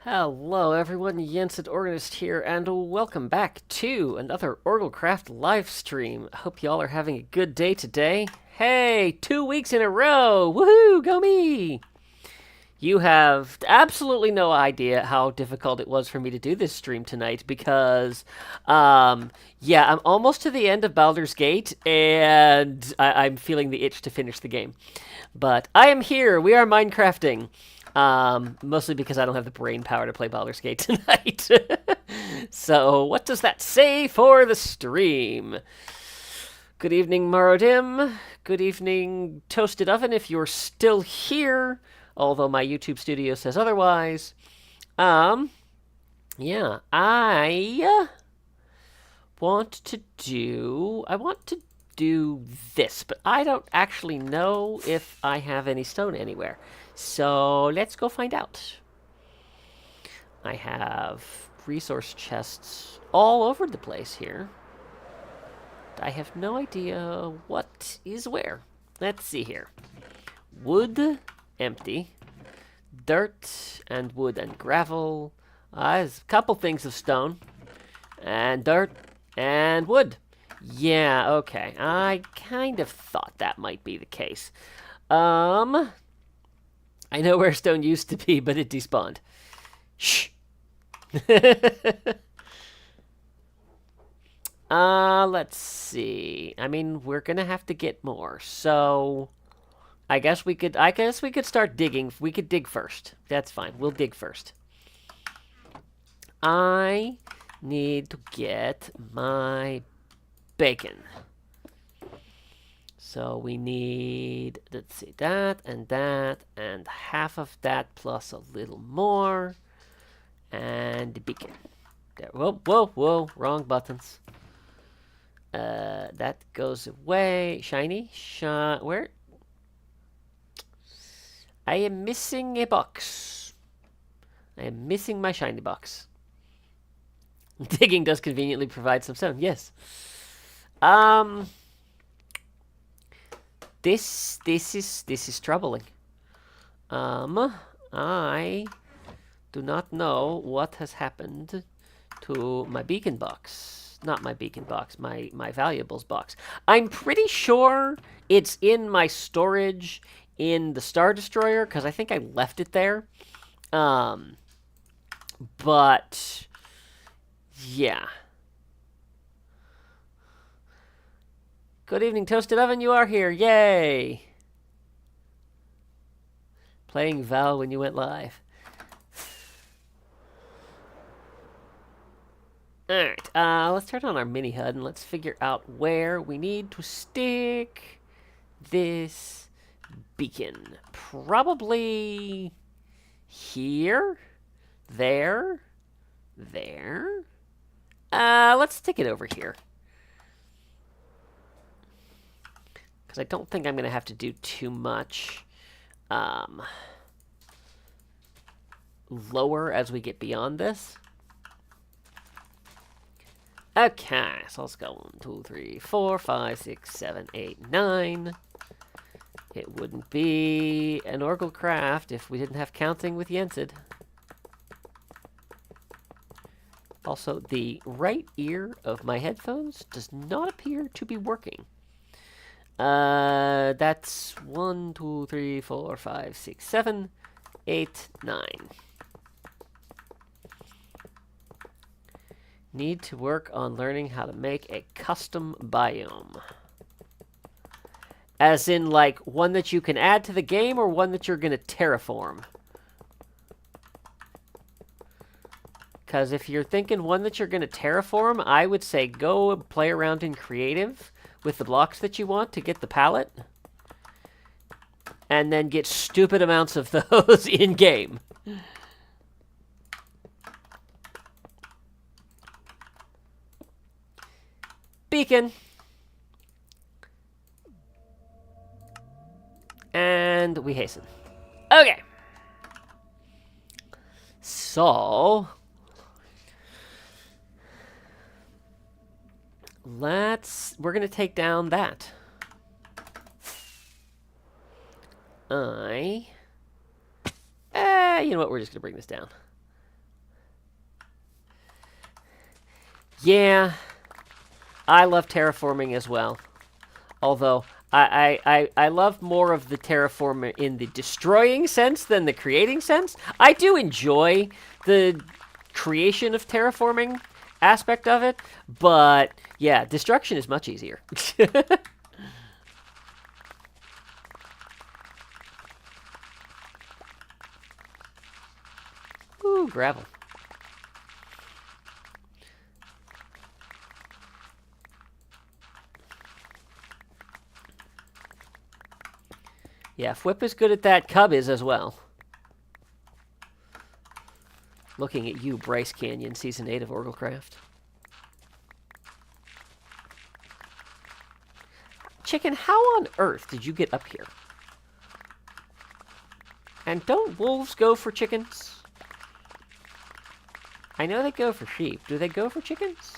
Hello everyone, Jensen Organist here, and welcome back to another OrgelCraft Livestream. Hope y'all are having a good day today. Hey, 2 weeks in a row! Woohoo, go me! You have absolutely no idea how difficult it was for me to do this stream tonight because, yeah, I'm almost to the end of Baldur's Gate, and I'm feeling the itch to finish the game. But I am here, we are Minecrafting. Mostly because I don't have the brain power to play Baldur's Gate tonight. So, what does that say for the stream? Good evening, Morodim. Good evening, Toasted Oven, if you're still here. Although my YouTube studio says otherwise. Yeah, I want to do this, but I don't actually know if I have any stone anywhere. So let's go find out. I have resource chests all over the place here. I have no idea what is where. Let's see here. Wood, empty. Dirt and wood and gravel. There's a couple things of stone. And dirt and wood. Yeah, okay. I kind of thought that might be the case. I know where stone used to be, but it despawned. Shh. Let's see. I mean, we're gonna have to get more. So, I guess we could start digging. We could dig first. That's fine. We'll dig first. I need to get my bacon. So we need, let's see, that, and half of that plus a little more. And the beacon. There. Whoa, wrong buttons. That goes away. Shiny? Where? I am missing a box. I am missing my shiny box. Digging does conveniently provide some stone, yes. This is troubling. I do not know what has happened to my beacon box. Not my beacon box, my valuables box. I'm pretty sure it's in my storage in the Star Destroyer, because I think I left it there. But yeah. Good evening, Toasted Oven, you are here. Yay! Playing Val when you went live. Alright, let's turn on our mini HUD and let's figure out where we need to stick this beacon. Probably here, there. Let's stick it over here. I don't think I'm going to have to do too much lower as we get beyond this. Okay, so let's go 1, 2, 3, 4, 5, 6, 7, 8, 9. It wouldn't be an OrgelCraft if we didn't have counting with Jensen. Also, the right ear of my headphones does not appear to be working. That's 1, 2, 3, 4, 5, 6, 7, 8, 9. Need to work on learning how to make a custom biome. As in, like, one that you can add to the game or one that you're going to terraform? Because if you're thinking one that you're going to terraform, I would say go and play around in creative with the blocks that you want to get the palette, and then get stupid amounts of those in-game. Beacon. And we hasten. Okay. So we're going to take down that. You know what, we're just going to bring this down. Yeah, I love terraforming as well. Although, I love more of the terraforming in the destroying sense than the creating sense. I do enjoy the creation of terraforming aspect of it, but yeah, destruction is much easier. Ooh, gravel. Yeah, Whip is good at that. Cub is as well. Looking at you, Bryce Canyon, Season 8 of OrgelCraft. Chicken, how on earth did you get up here? And don't wolves go for chickens? I know they go for sheep. Do they go for chickens?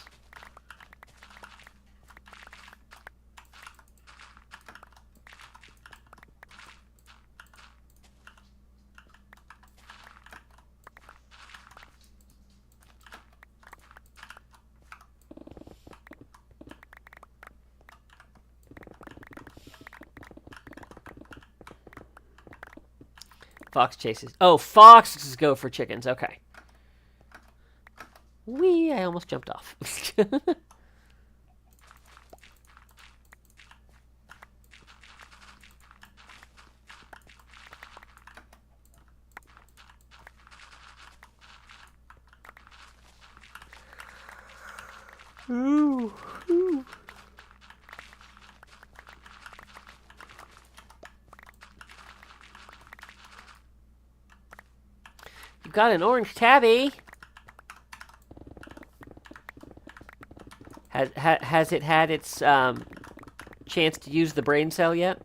Fox chases. Oh, foxes go for chickens. Okay. Wee, I almost jumped off. Ooh, ooh. You got an orange tabby. Has it had its chance to use the brain cell yet?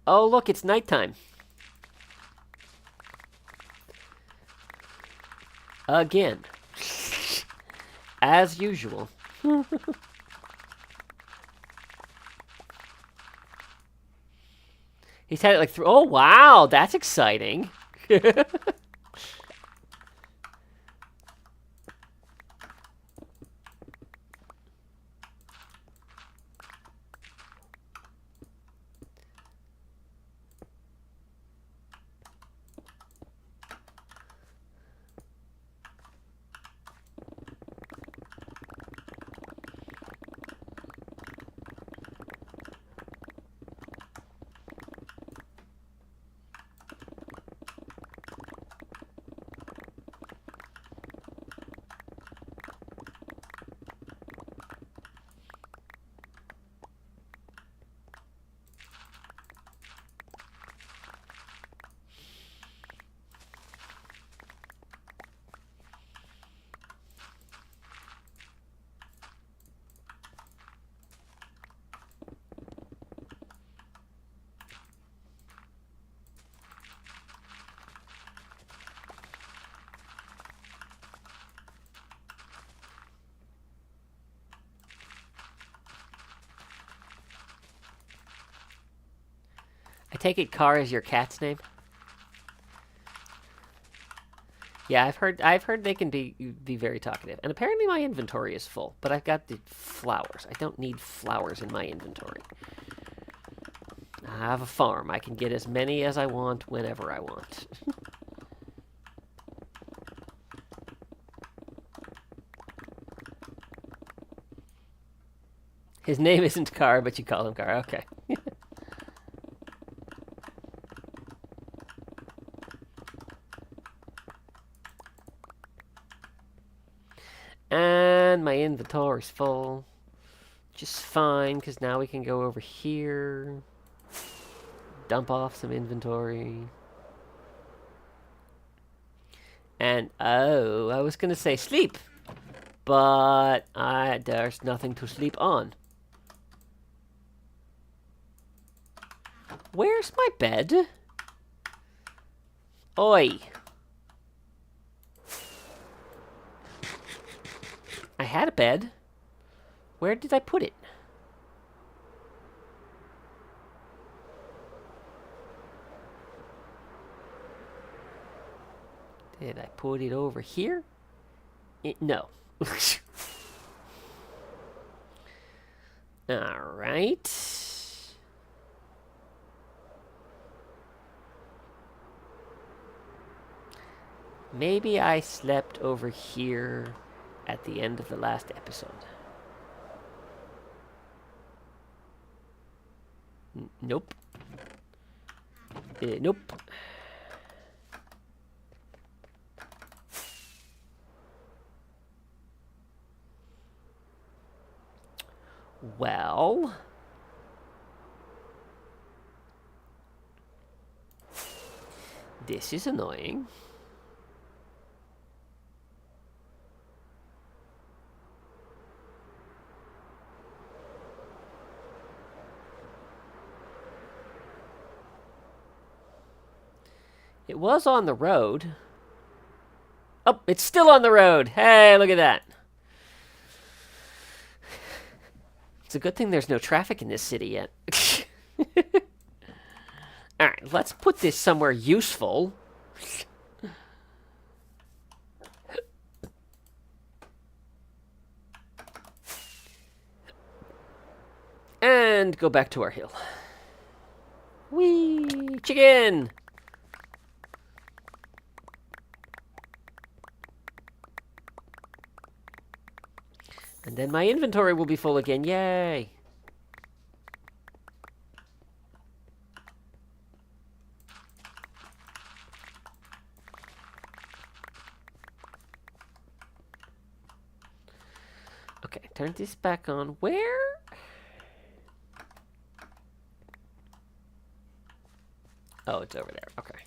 Oh, look, it's nighttime. Again. As usual. He's had it like oh, wow, that's exciting. I take it Car is your cat's name? Yeah, I've heard they can be very talkative. And apparently my inventory is full, but I've got the flowers. I don't need flowers in my inventory. I have a farm. I can get as many as I want whenever I want. His name isn't Car, but you call him Car. Okay. And my inventory's full. Just fine, because now we can go over here. Dump off some inventory. And, oh, I was going to say sleep. But there's nothing to sleep on. Where's my bed? Oi! I had a bed. Where did I put it? Did I put it over here? No. Alright. Maybe I slept over here at the end of the last episode. Nope. Nope. Well... this is annoying. It was on the road. Oh, it's still on the road. Hey, look at that. It's a good thing there's no traffic in this city yet. Alright, let's put this somewhere useful. And go back to our hill. Whee! Chicken! And then my inventory will be full again. Yay! Okay, turn this back on. Where? Oh, it's over there. Okay.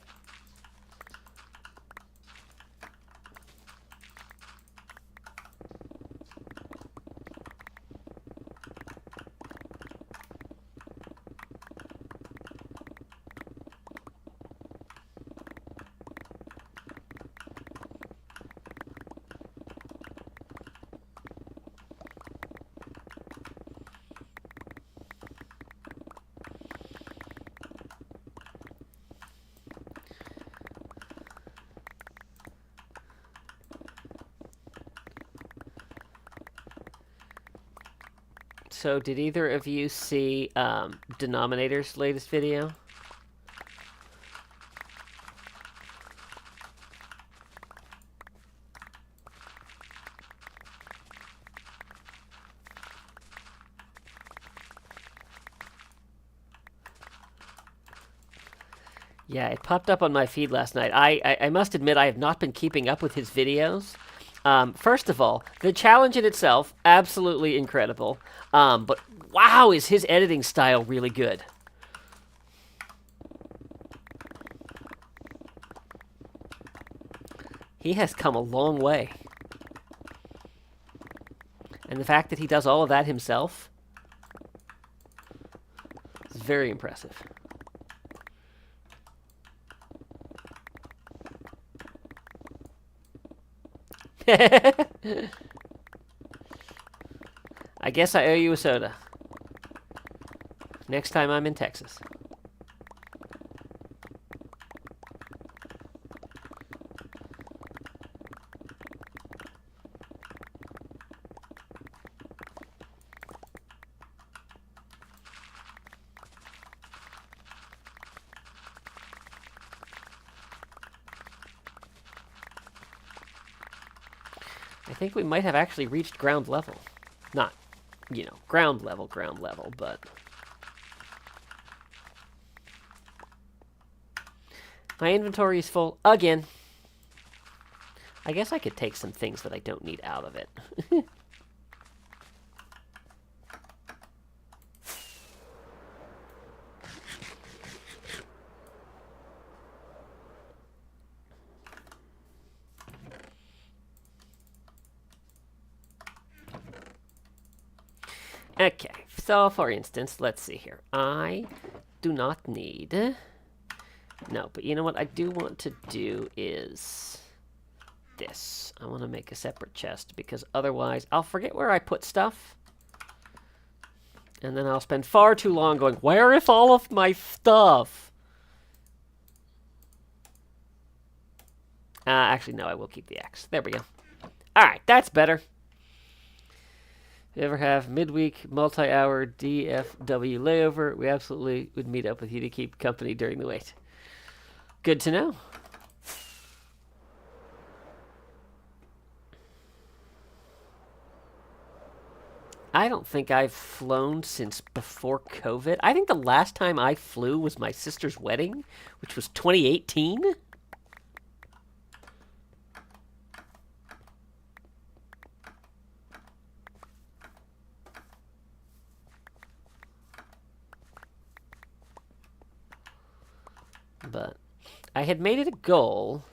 So, did either of you see Denominator's latest video? Yeah, it popped up on my feed last night. I must admit I have not been keeping up with his videos. First of all, the challenge in itself, absolutely incredible. But wow, is his editing style really good. He has come a long way. And the fact that he does all of that himself is very impressive. I guess I owe you a soda. Next time I'm in Texas. I think we might have actually reached ground level. Not, you know, ground level, but... my inventory is full again. I guess I could take some things that I don't need out of it. Okay, so for instance, let's see here. I do not need No, but you know what I do want to do is this. I want to make a separate chest because otherwise I'll forget where I put stuff. And then I'll spend far too long going, where is all of my stuff? Actually, no, I will keep the X. There we go. Alright, that's better. If you ever have midweek, multi-hour DFW layover, we absolutely would meet up with you to keep company during the wait. Good to know. I don't think I've flown since before COVID. I think the last time I flew was my sister's wedding, which was 2018. But I had made it a goal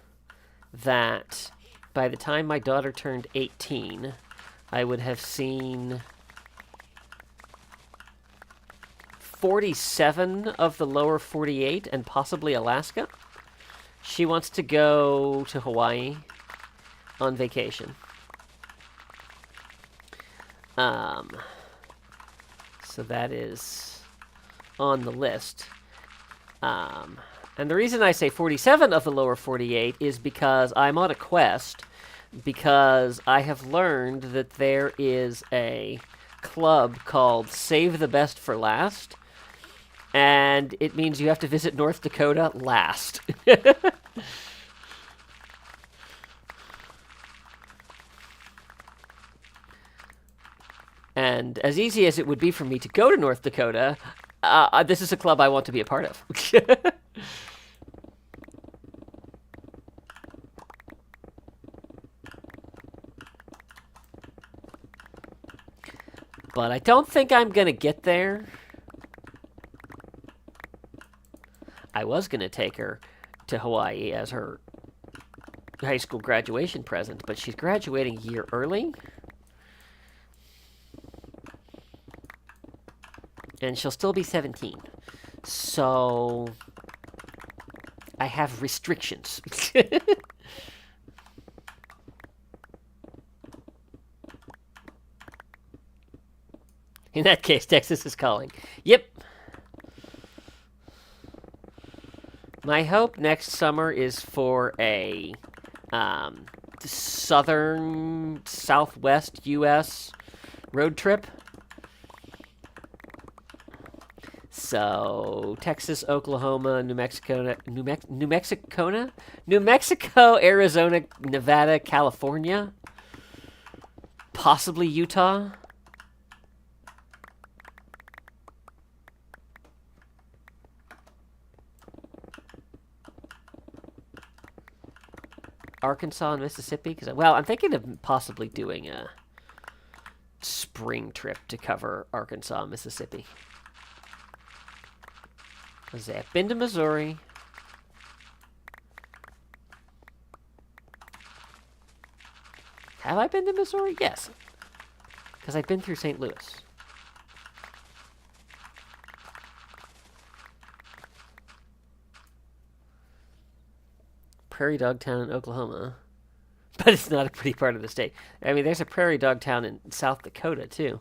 that by the time my daughter turned 18, I would have seen 47 of the lower 48 and possibly Alaska. She wants to go to Hawaii on vacation. So that is on the list. And the reason I say 47 of the lower 48 is because I'm on a quest, because I have learned that there is a club called Save the Best for Last, and it means you have to visit North Dakota last. And as easy as it would be for me to go to North Dakota, this is a club I want to be a part of. But I don't think I'm going to get there. I was going to take her to Hawaii as her high school graduation present, but she's graduating a year early. And she'll still be 17. So I have restrictions. In that case, Texas is calling. Yep. My hope next summer is for a southern, southwest U.S. road trip. So, Texas, Oklahoma, New Mexico, Arizona, Nevada, California, possibly Utah. Arkansas and Mississippi? Well, I'm thinking of possibly doing a spring trip to cover Arkansas and Mississippi. I've been to Missouri. Have I been to Missouri? Yes. Because I've been through St. Louis. Prairie dog town in Oklahoma. But it's not a pretty part of the state. I mean, there's a prairie dog town in South Dakota, too.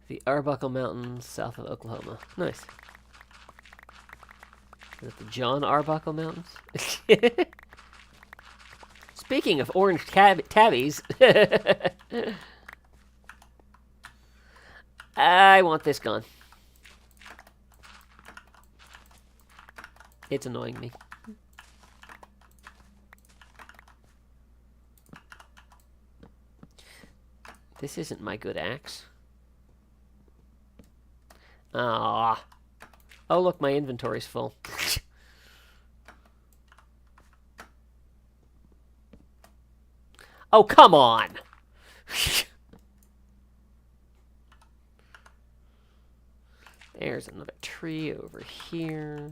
The Arbuckle Mountains, south of Oklahoma. Nice. Is that the John Arbuckle Mountains? Speaking of orange tabbies, I want this gone. It's annoying me. This isn't my good axe. Ah. Oh, look, my inventory's full. Oh, come on! there's another tree over here.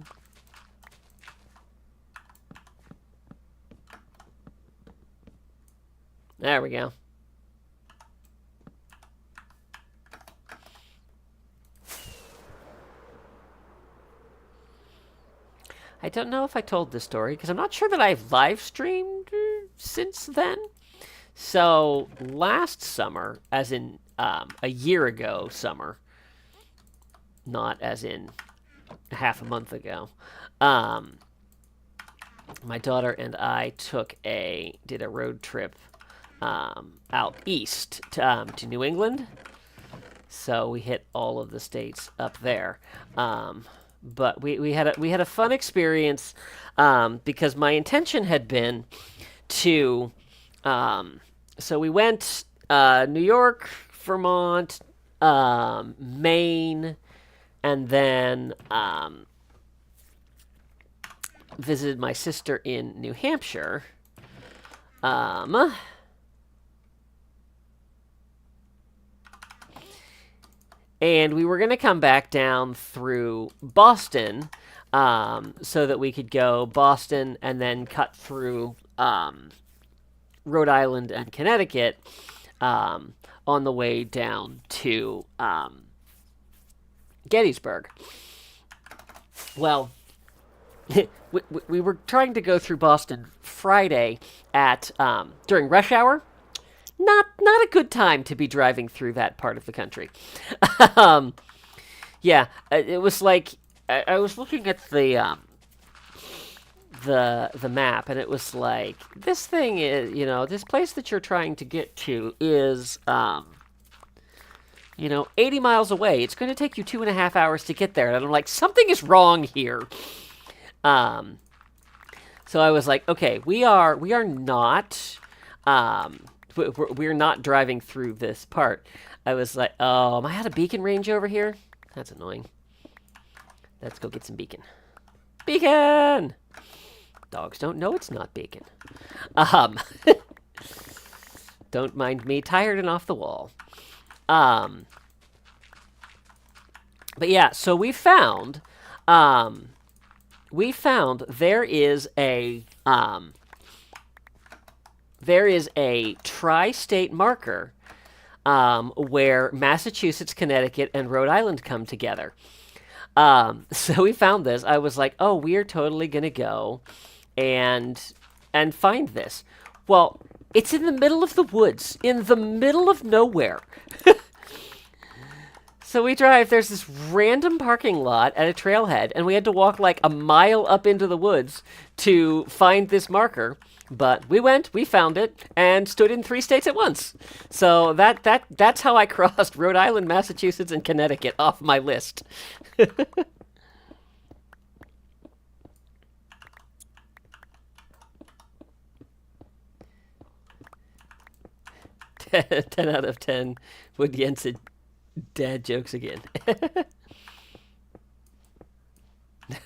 There we go. I don't know if I told this story, because I'm not sure that I've live streamed since then. So, last summer, as in a year ago summer, not as in half a month ago, my daughter and I did a road trip out east to New England. So we hit all of the states up there. But we had a fun experience because my intention had been to so we went New York, Vermont, Maine, and then visited my sister in New Hampshire. And we were going to come back down through Boston so that we could go Boston and then cut through Rhode Island and Connecticut on the way down to Gettysburg. Well, we were trying to go through Boston Friday at during rush hour. Not a good time to be driving through that part of the country. Yeah, it was like I was looking at the map, and it was like, this thing is, this place that you're trying to get to is 80 miles away. It's going to take you 2.5 hours to get there. And I'm like, something is wrong here. So I was like, okay, we are not we're not driving through this part. I was like, oh, am I at a beacon range over here? That's annoying. Let's go get some beacon. Beacon! Dogs don't know it's not beacon. Don't mind me, tired and off the wall. But yeah, so we found there is a tri-state marker where Massachusetts, Connecticut, and Rhode Island come together. So we found this. I was like, oh, we are totally going to go and find this. Well, it's in the middle of the woods, in the middle of nowhere. So we drive, there's this random parking lot at a trailhead, and we had to walk like a mile up into the woods to find this marker. But we went, we found it, and stood in 3 states at once. So that's how I crossed Rhode Island, Massachusetts, and Connecticut off my list. 10 out of 10 would Jensen dad jokes again.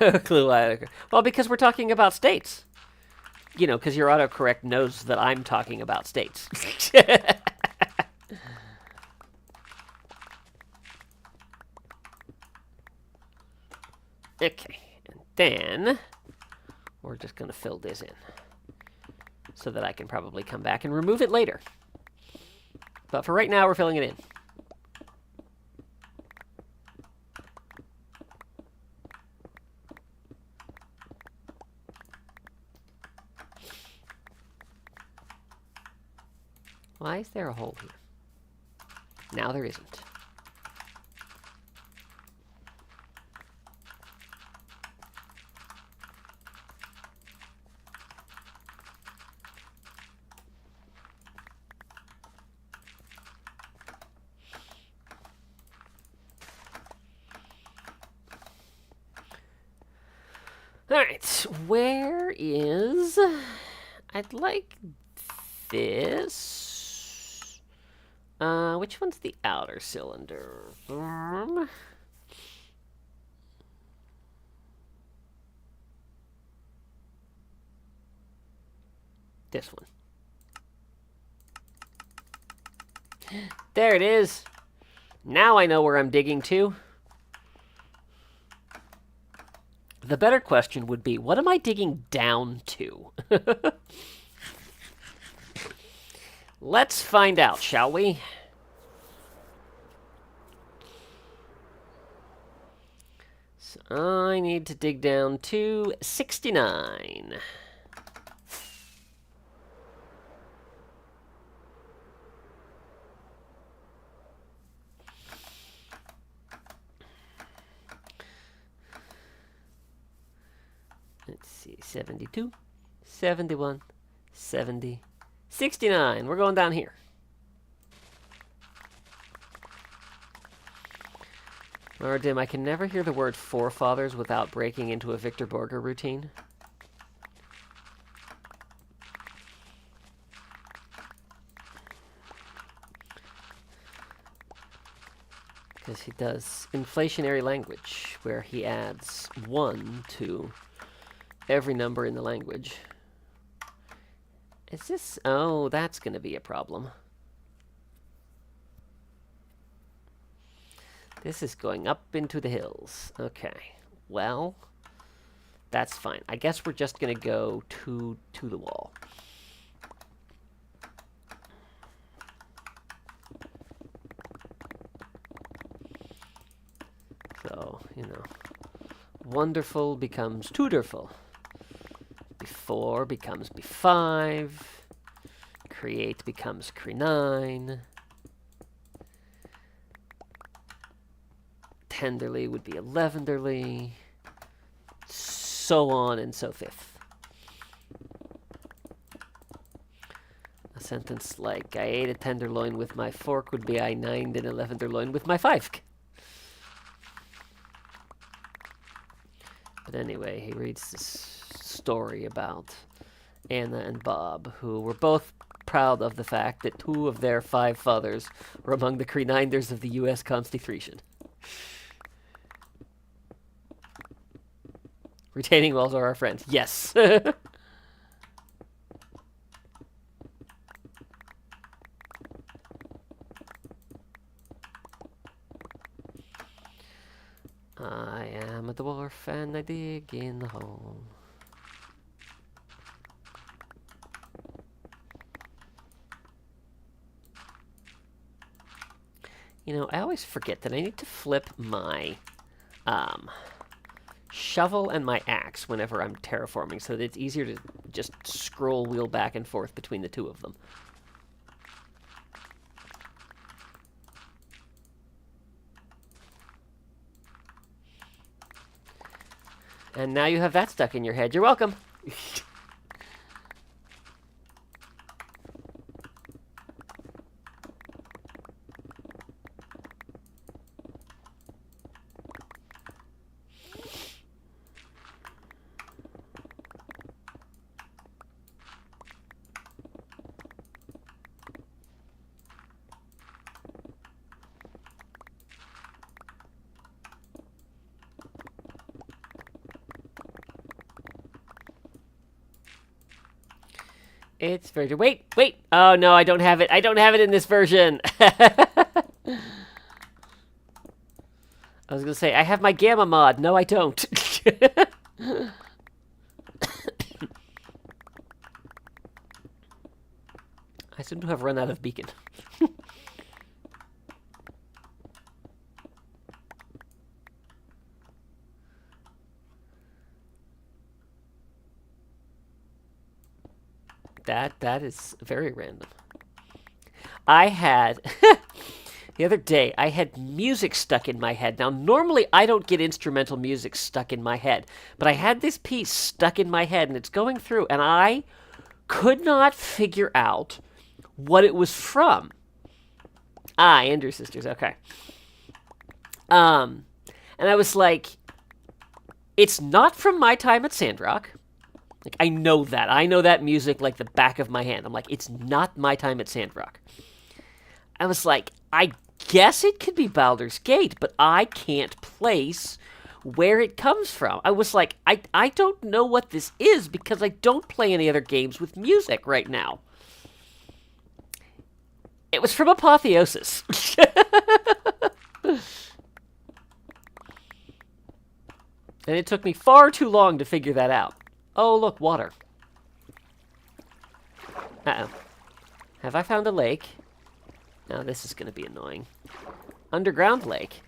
No clue why. Well, because we're talking about states. Because your autocorrect knows that I'm talking about states. Okay, and then we're just going to fill this in so that I can probably come back and remove it later. But for right now, we're filling it in. Why is there a hole here? Now there isn't. All right, where is... I'd like this. Which one's the outer cylinder? This one. There it is. Now I know where I'm digging to. The better question would be, what am I digging down to? Let's find out, shall we? So I need to dig down to 69. Let's see, 72, 71, 70, 69. We're going down here. Dim, I can never hear the word forefathers without breaking into a Victor Borger routine. Because he does inflationary language, where he adds 1 to every number in the language. Is this... Oh, that's going to be a problem. This is going up into the hills. Okay. Well, that's fine. I guess we're just going to go to the wall. So, you know, wonderful becomes tutorful. Before becomes B5. Create becomes Cre9. Tenderly would be 11derly. So on and so forth. A sentence like, I ate a tenderloin with my fork would be I 9'd an 11derloin with my 5. But anyway, he reads this story about Anna and Bob, who were both proud of the fact that 2 of their 5 fathers were among the Cre9ers of the U.S. Constitution. Retaining walls are our friends. Yes. I am a dwarf and I dig in the hole. You know, I always forget that I need to flip my shovel and my axe whenever I'm terraforming, so that it's easier to just scroll wheel back and forth between the 2 of them. And now you have that stuck in your head. You're welcome. It's very... Wait! Oh, no, I don't have it. I don't have it in this version. I was going to say, I have my Gamma mod. No, I don't. I seem to have run out of beacon. That is very random. I had... The other day, I had music stuck in my head. Now, normally I don't get instrumental music stuck in my head, but I had this piece stuck in my head, and it's going through, and I could not figure out what it was from. Ah, Andrew Sisters, okay. And I was like, it's not from my time at Sandrock. Like, I know that. I know that music like the back of my hand. I'm like, it's not my time at Sandrock. I was like, I guess it could be Baldur's Gate, but I can't place where it comes from. I was like, I don't know what this is because I don't play any other games with music right now. It was from Apotheosis. And it took me far too long to figure that out. Oh, look, water. Uh-oh. Have I found a lake? Now this is going to be annoying. Underground lake.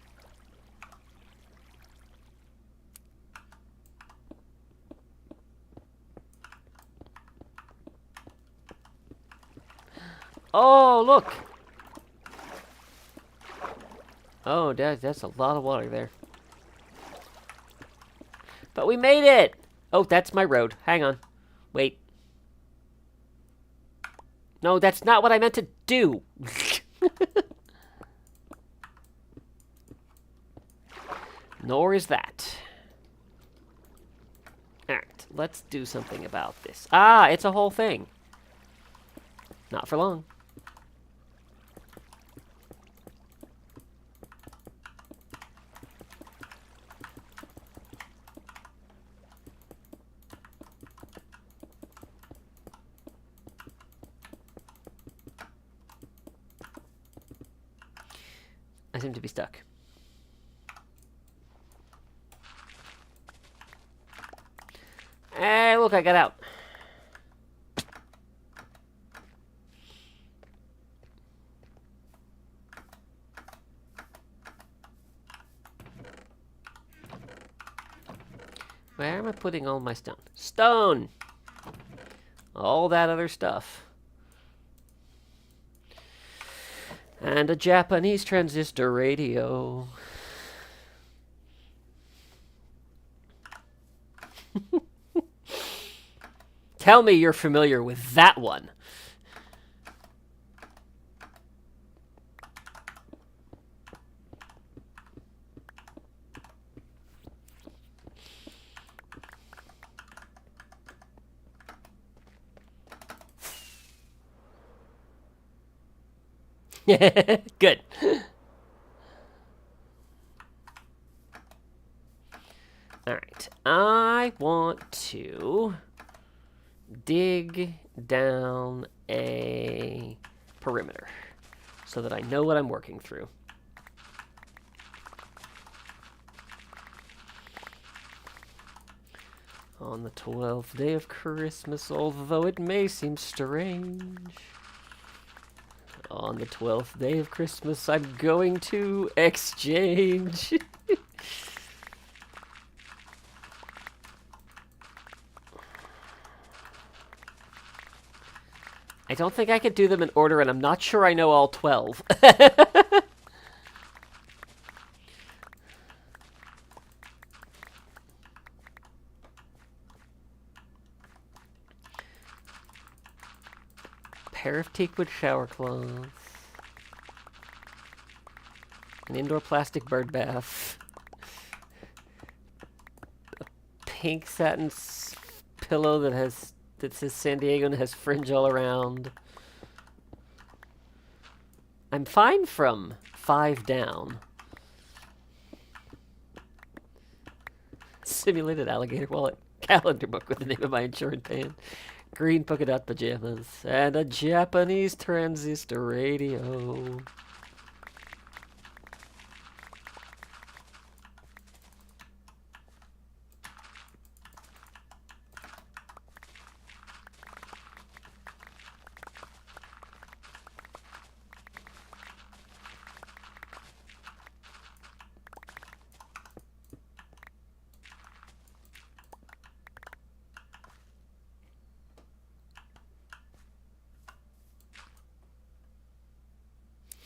Oh, look! Oh, that's a lot of water there. But we made it! Oh, that's my road. Hang on. Wait. No, that's not what I meant to do! Nor is that. Alright, let's do something about this. Ah, it's a whole thing. Not for long. I seem to be stuck. Hey, look, I got out. Where am I putting all my stone? Stone! All that other stuff. And a Japanese transistor radio. Tell me you're familiar with that one. Good. Alright. I want to dig down a perimeter so that I know what I'm working through. On the 12th day of Christmas, although it may seem strange. On the 12th day of Christmas, I'm going to exchange. I don't think I could do them in order, and I'm not sure I know all 12. Pair of teakwood shower cloths. An indoor plastic bird bath. A pink satin pillow that says San Diego and has fringe all around. I'm fine from 5 down. Simulated alligator wallet. Calendar book with the name of my insurance band. Green polka dot pajamas. And a Japanese transistor radio.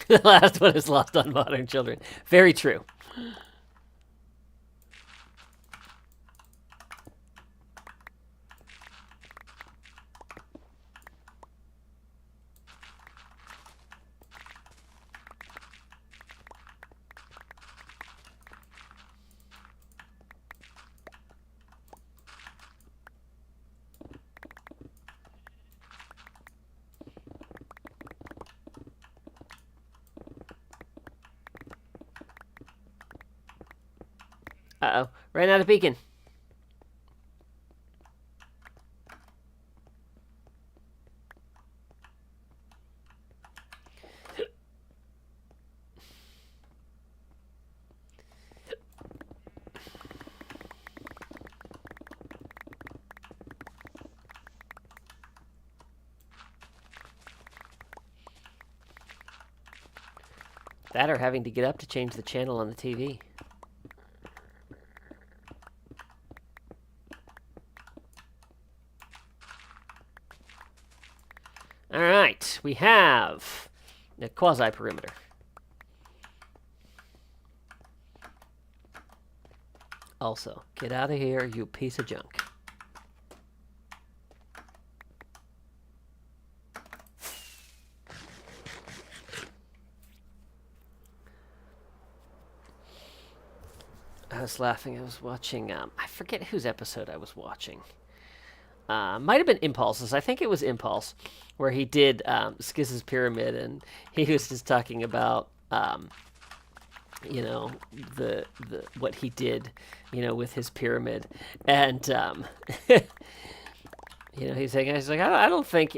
The last one is lost on modern children. Very true. Uh-oh. Ran out of beacon. That or having to get up to change the channel on the TV. All right, we have the quasi-perimeter. Also, get out of here, you piece of junk. I was laughing. I was watching, I forget whose episode I was watching. Might have been Impulse's. I think it was Impulse, where he did Skiz's pyramid, and he was just talking about, you know, the what he did, you know, with his pyramid, and you know, he's like, I don't think,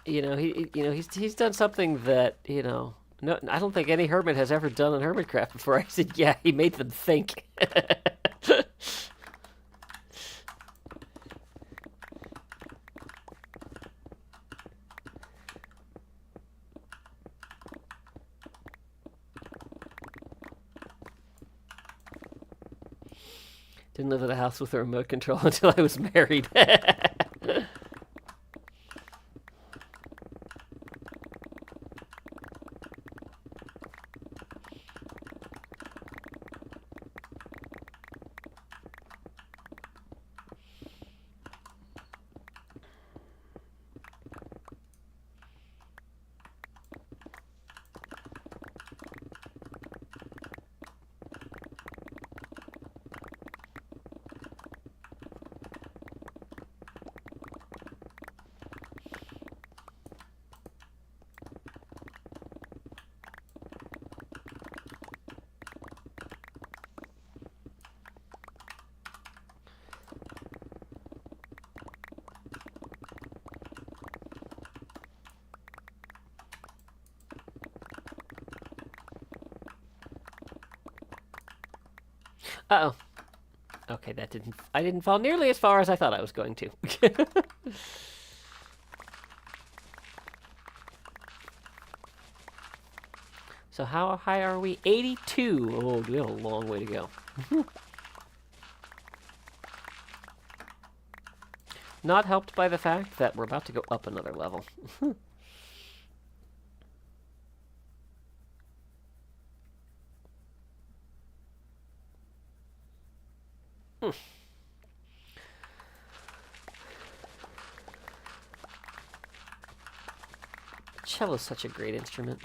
you know, he's done something that, you know, no, I don't think any hermit has ever done on Hermitcraft before. I said, yeah, he made them think. Didn't live in a house with a remote control until I was married. Uh-oh. Okay, I didn't fall nearly as far as I thought I was going to. So how high are we? 82. Oh, we have a long way to go. Not helped by the fact that we're about to go up another level. Cello's such a great instrument.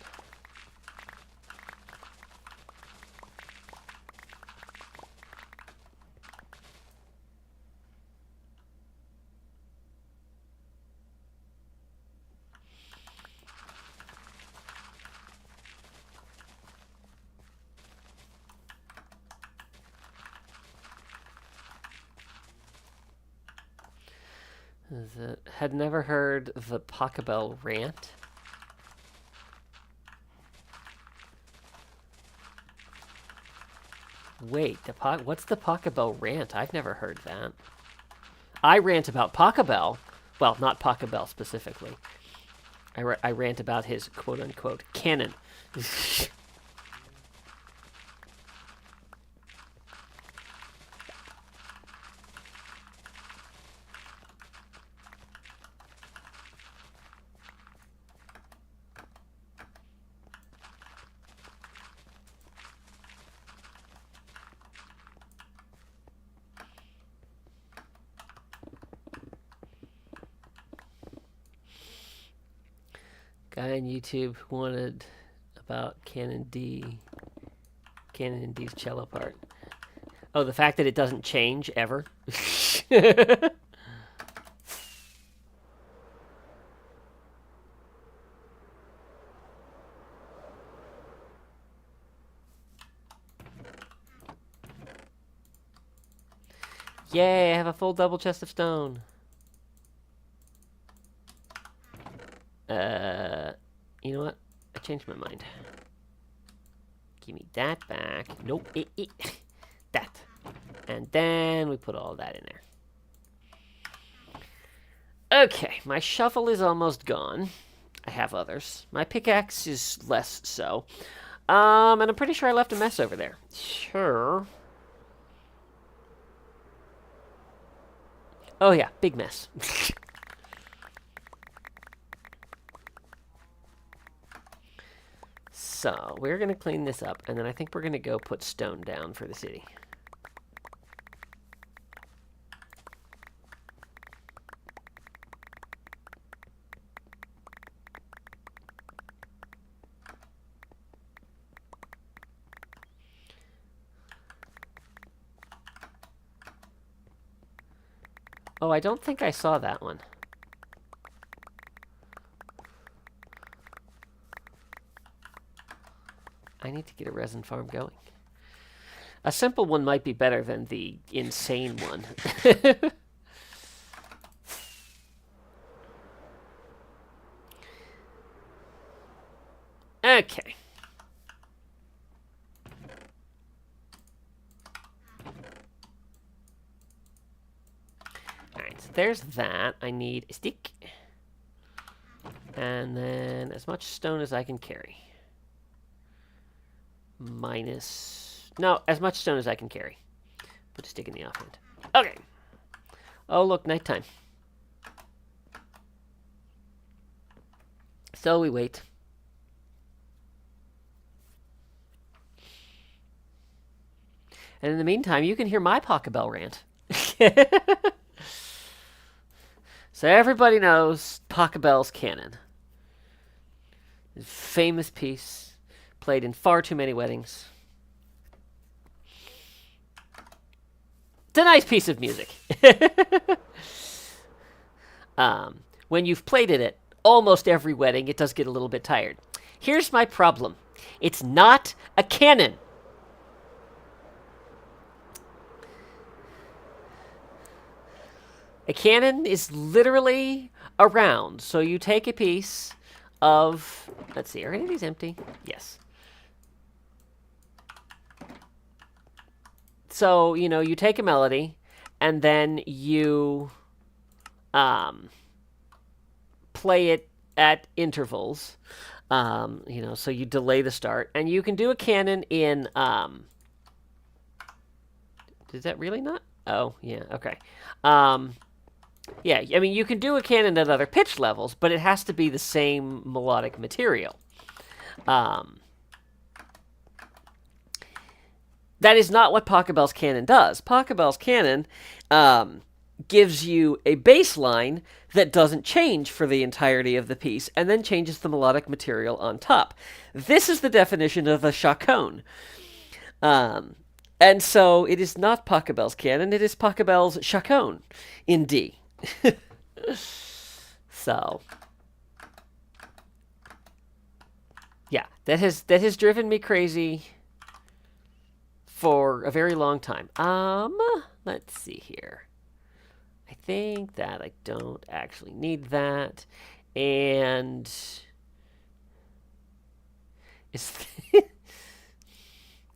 Had never heard the Pachelbel rant. Wait, what's the Pachelbel rant? I've never heard that. I rant about Pachelbel. Well, not Pachelbel specifically. I rant about his quote-unquote canon. Guy on YouTube wanted about Canon D's cello part. Oh, the fact that it doesn't change ever. Yay, I have a full double chest of stone. You know what? I changed my mind. Give me that back. Nope. That. And then we put all that in there. Okay, my shuffle is almost gone. I have others. My pickaxe is less so. And I'm pretty sure I left a mess over there. Sure. Oh yeah, big mess. So, we're going to clean this up, and then I think we're going to go put stone down for the city. Oh, I don't think I saw that one. I need to get a resin farm going. A simple one might be better than the insane one. Okay. Alright, so there's that. I need a stick. And then as much stone as I can carry. Minus... No, as much stone as I can carry. Put a stick in the offhand. Okay. Oh, look, nighttime. So we wait. And in the meantime, you can hear my Pachelbel rant. So everybody knows Pachelbel's canon. His famous piece, played in far too many weddings. It's a nice piece of music. When you've played it at almost every wedding, it does get a little bit tired. Here's my problem. It's not a canon. A canon is literally a round. So you take a piece of... Let's see, are any of these empty? Yes. So, you know, you take a melody, and then you play it at intervals. You know, so you delay the start. And you can do a canon in... Did that really not? Oh, yeah, okay. Yeah, I mean, you can do a canon at other pitch levels, but it has to be the same melodic material. That is not what Pachelbel's canon does. Pachelbel's canon gives you a bass line that doesn't change for the entirety of the piece, and then changes the melodic material on top. This is the definition of a chaconne. And so it is not Pachelbel's canon, it is Pachelbel's chaconne in D. So, yeah, that has driven me crazy for a very long time. Let's see here. I think that I don't actually need that, and is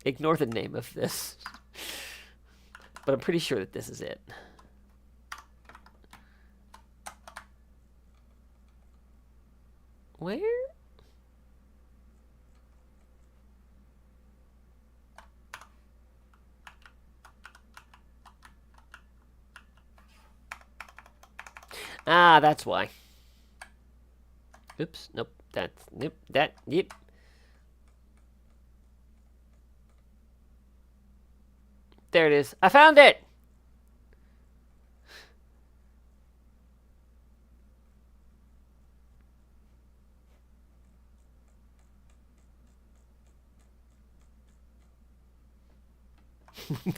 ignore the name of this, but I'm pretty sure that this is it. Where? Ah, that's why. Oops, nope, that's, nope, that, yep. There it is. I found it!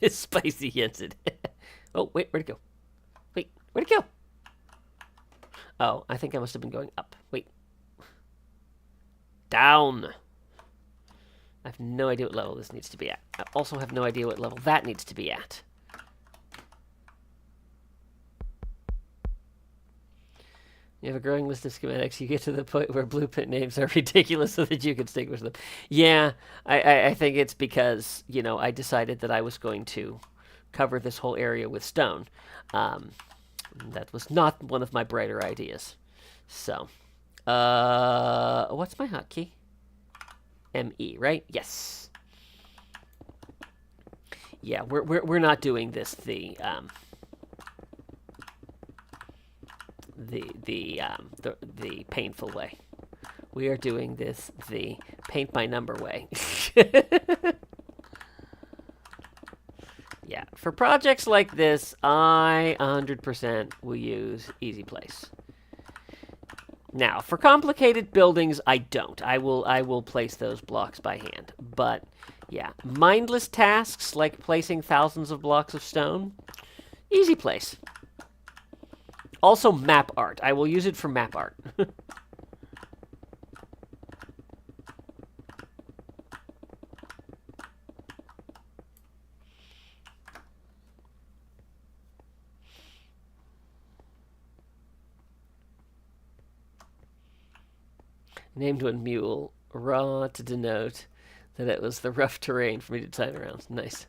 Miss Spicy Jensen. Oh, wait, where'd it go? Wait, where'd it go? Oh, I think I must have been going up. Wait. Down. I have no idea what level this needs to be at. I also have no idea what level that needs to be at. You have a growing list of schematics. You get to the point where blueprint names are ridiculous so that you can distinguish them. Yeah, I think it's because, you know, I decided that I was going to cover this whole area with stone. That was not one of my brighter ideas. So, What's my hotkey? ME, right? Yes. Yeah, we're not doing this the painful way. We are doing this the paint by number way. Yeah, for projects like this, I 100% will use Easy Place. Now, for complicated buildings, I don't. I will place those blocks by hand. But yeah, mindless tasks like placing thousands of blocks of stone, Easy Place. Also map art. I will use it for map art. Named one Mule, raw to denote that it was the rough terrain for me to design around. Nice.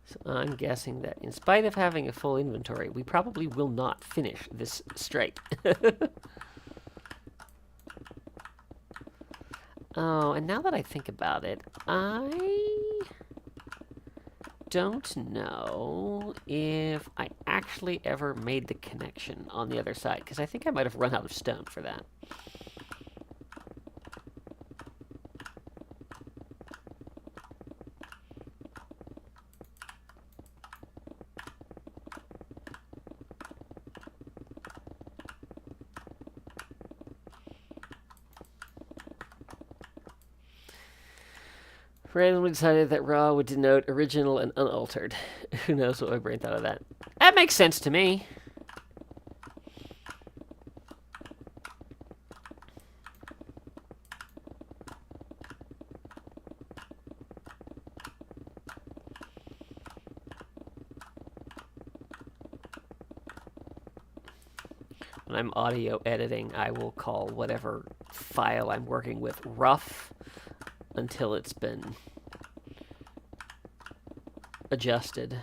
So I'm guessing that in spite of having a full inventory, we probably will not finish this straight. Oh, and now that I think about it, I don't know if I actually ever made the connection on the other side, because I think I might have run out of stone for that. Randomly decided that raw would denote original and unaltered. Who knows what my brain thought of that? That makes sense to me. When I'm audio editing, I will call whatever file I'm working with rough until it's been adjusted.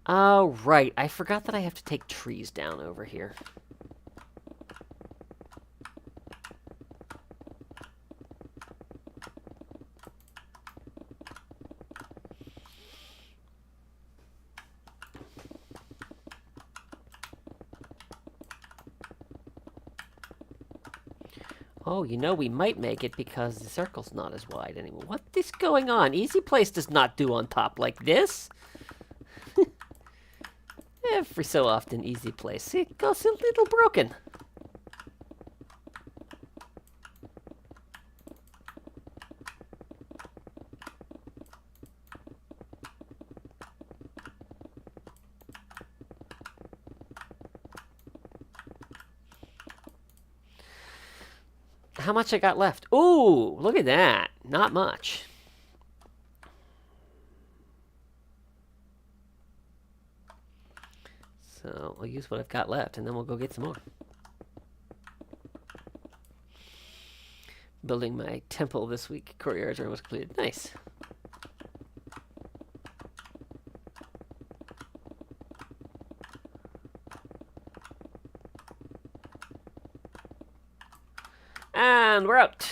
Oh, right. I forgot that I have to take trees down over here. Oh, you know, we might make it because the circle's not as wide anymore. What is going on? Easy Place does not do on top like this. Every so often, Easy Place. It goes a little broken. How much I got left? Ooh, look at that. Not much. So I'll use what I've got left, and then we'll go get some more. Building my temple this week. Courtyards are almost completed. Nice. And we're out.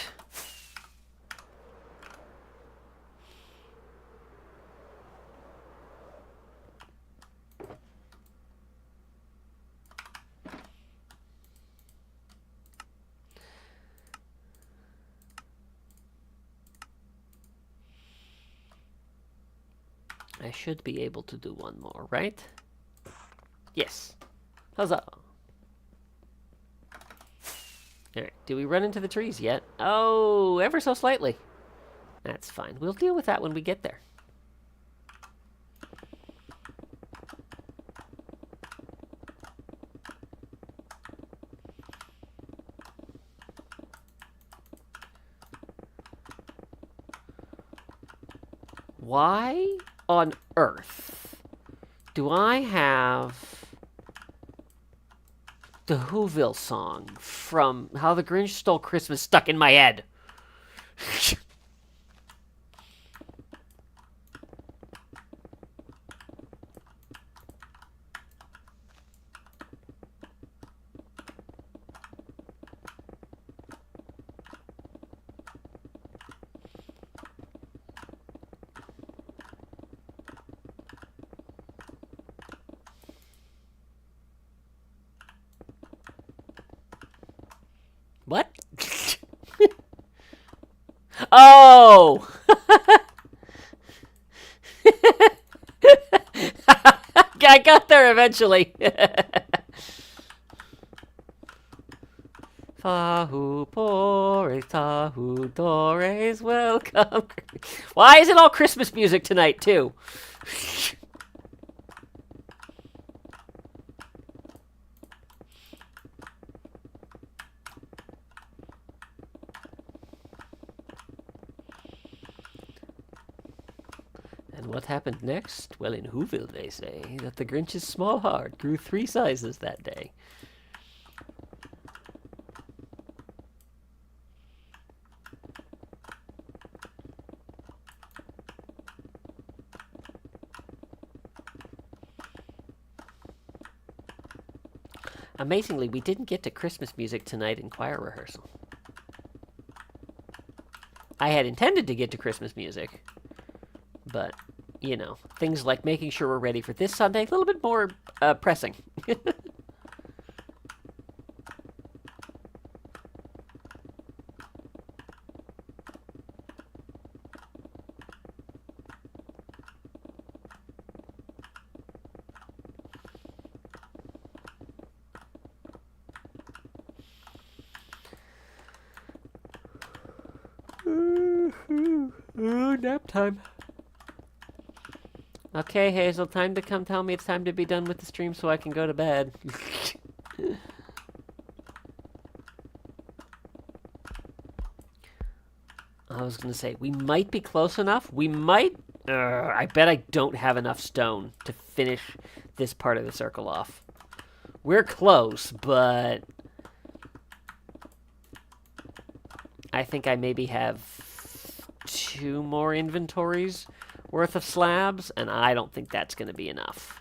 I should be able to do one more, right? Yes. Huzzah. Alright, do we run into the trees yet? Oh, ever so slightly. That's fine. We'll deal with that when we get there. why on earth do I have the Whoville song from How the Grinch Stole Christmas stuck in my head? What? Oh! I got there eventually. Fahu pores, tahu dores, welcome. Why is it all Christmas music tonight, too? And what happened next? Well, in Whoville, they say that the Grinch's small heart grew 3 sizes that day. Amazingly, we didn't get to Christmas music tonight in choir rehearsal. I had intended to get to Christmas music, but, you know, things like making sure we're ready for this Sunday, a little bit more pressing. Ooh, nap time. Okay, Hazel, time to come tell me it's time to be done with the stream so I can go to bed. I was going to say, we might be close enough. We might... I bet I don't have enough stone to finish this part of the circle off. We're close, but... I think I maybe have 2 more inventories worth of slabs, and I don't think that's going to be enough.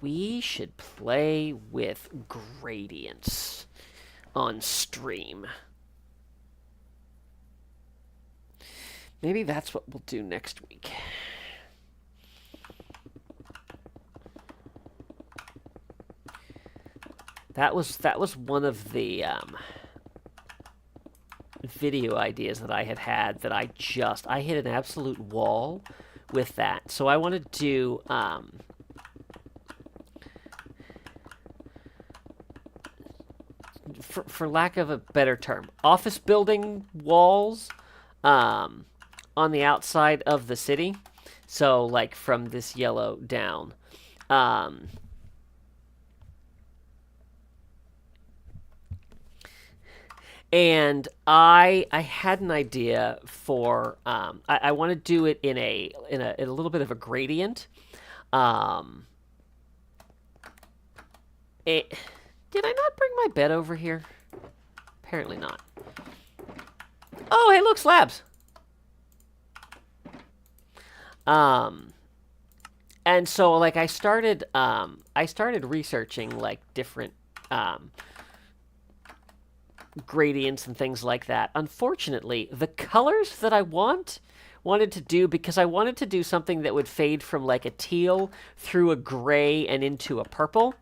We should play with gradients on stream. Maybe that's what we'll do next week. That was one of the video ideas that I had that I hit an absolute wall with that. So I want to do for lack of a better term, office building walls on the outside of the city. So like from this yellow down. And I had an idea for I want to do it in a little bit of a gradient. Did I not bring my bed over here? Apparently not. Oh, hey, look, slabs. And so like I started researching like different gradients and things like that. Unfortunately, the colors that I wanted to do, because I wanted to do something that would fade from like a teal through a gray and into a purple.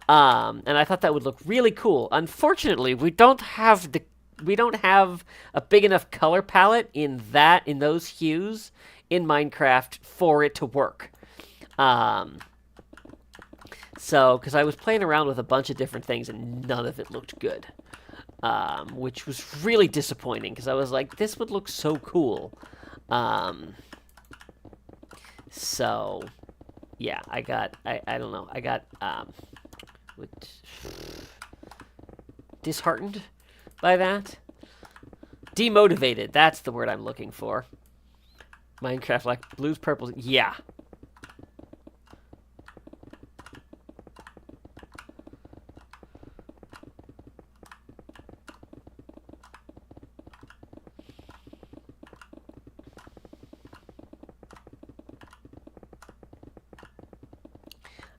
And I thought that would look really cool. Unfortunately, we don't have a big enough color palette in those hues in Minecraft for it to work. So, because I was playing around with a bunch of different things and none of it looked good. Which was really disappointing, because I was like, this would look so cool. So, yeah, I don't know. I got Which, disheartened by that. Demotivated. That's the word I'm looking for. Minecraft like blues, purples. Yeah.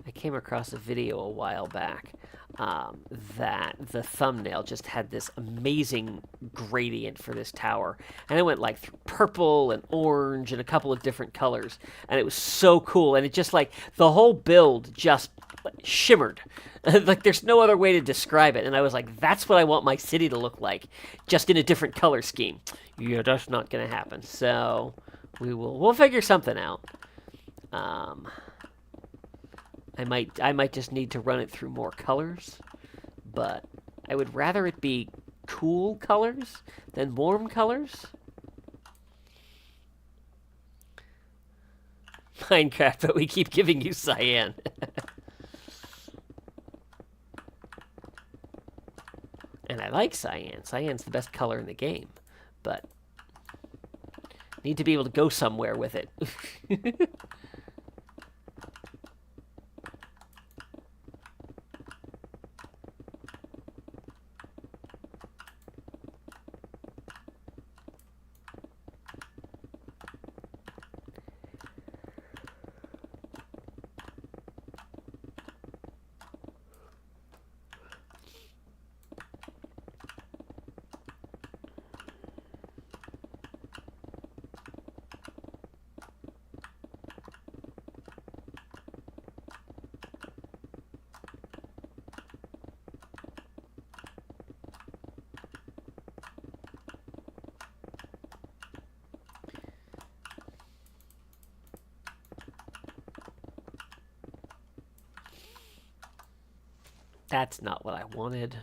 I came across a video a while back that the thumbnail just had this amazing gradient for this tower. And it went like through purple and orange and a couple of different colors. And it was so cool. And it just like, the whole build just shimmered. Like there's no other way to describe it. And I was like, that's what I want my city to look like, just in a different color scheme. Yeah, that's not going to happen. So we'll figure something out. I might just need to run it through more colors, but I would rather it be cool colors than warm colors. Minecraft, but we keep giving you cyan. And I like cyan. Cyan's the best color in the game, but need to be able to go somewhere with it. That's not what I wanted.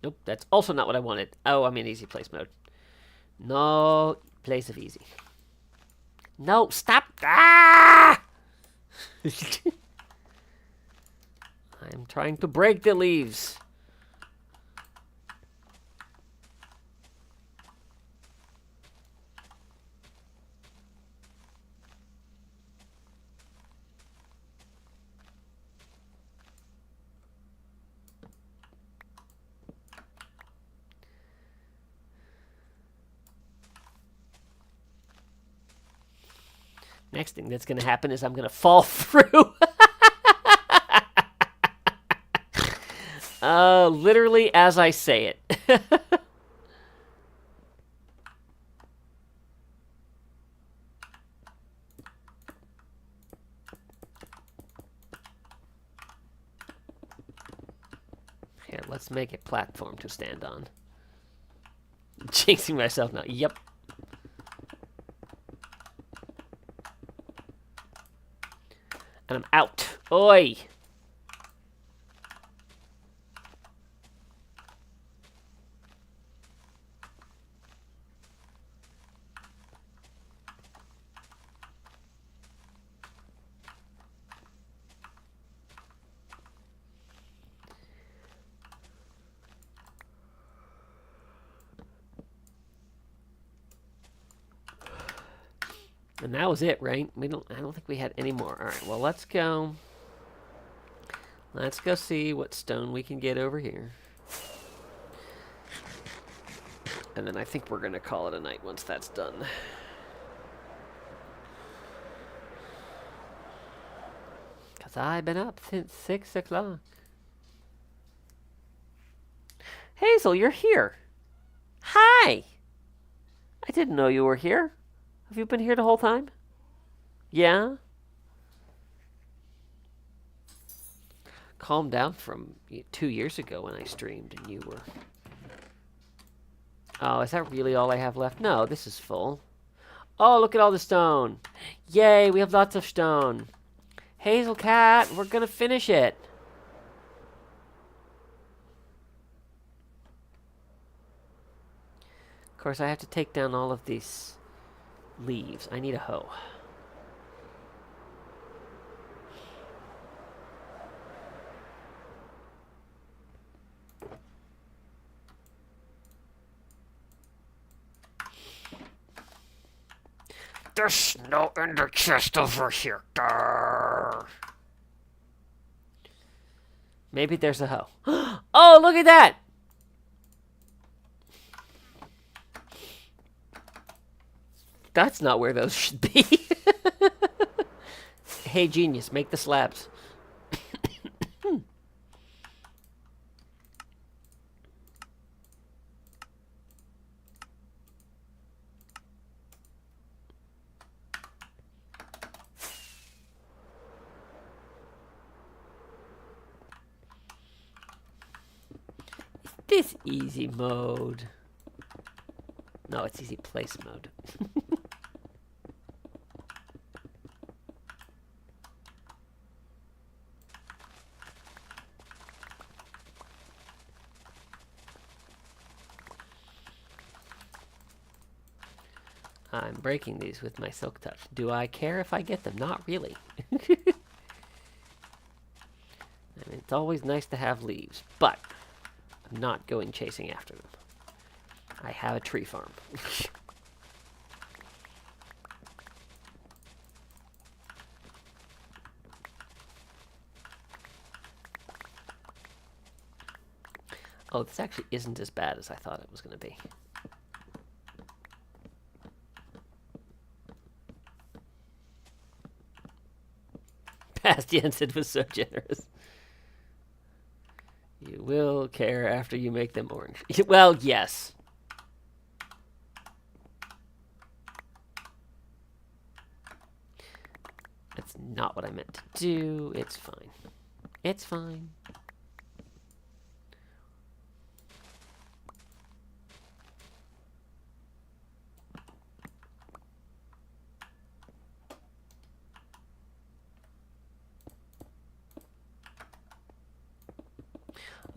Nope, that's also not what I wanted. Oh, I'm in easy place mode. No, place of easy. No, stop. Ah! I'm trying to break the leaves. Next thing that's going to happen is I'm going to fall through. Literally as I say it. Here, let's make a platform to stand on. Jinxing myself now. Yep. And I'm out. Oi! And that was it, right? I don't think we had any more. All right, well, let's go. Let's go see what stone we can get over here. And then I think we're going to call it a night once that's done. Because I've been up since 6 o'clock. Hazel, you're here. Hi! I didn't know you were here. Have you been here the whole time? Yeah? Calm down from 2 years ago when I streamed and you were... Oh, is that really all I have left? No, this is full. Oh, look at all the stone. Yay, we have lots of stone. Hazel Cat, we're gonna finish it. Of course, I have to take down all of these leaves. I need a hoe. There's snow in the chest over here. Grr. Maybe there's a hoe. Oh, look at that! That's not where those should be. Hey, genius, make the slabs. This easy mode. No, it's easy place mode. I'm breaking these with my silk touch. Do I care if I get them? Not really. I mean, it's always nice to have leaves, but I'm not going chasing after them. I have a tree farm. Oh, this actually isn't as bad as I thought it was going to be. Past Jensen was so generous. You will care after you make them orange. Well, yes. That's not what I meant to do. It's fine. It's fine.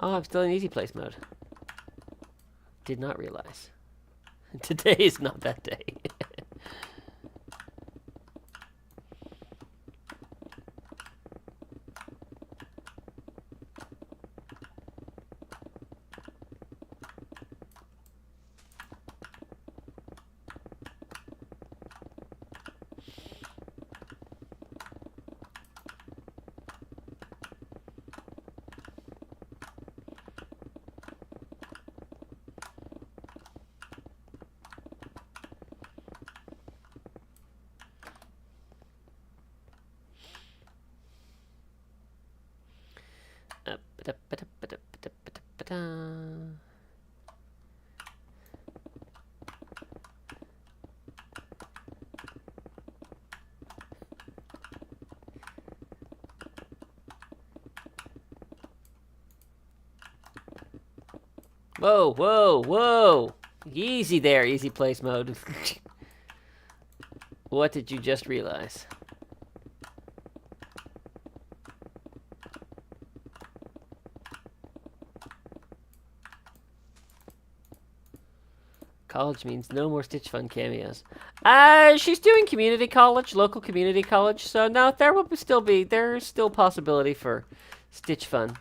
Oh, I'm still in easy place mode. Did not realize. Today is not that day. Whoa, whoa, whoa! Easy there, easy place mode. What did you just realize? College means no more Stitch Fun cameos. She's doing community college, local community college, so no, there's still possibility for Stitch Fun.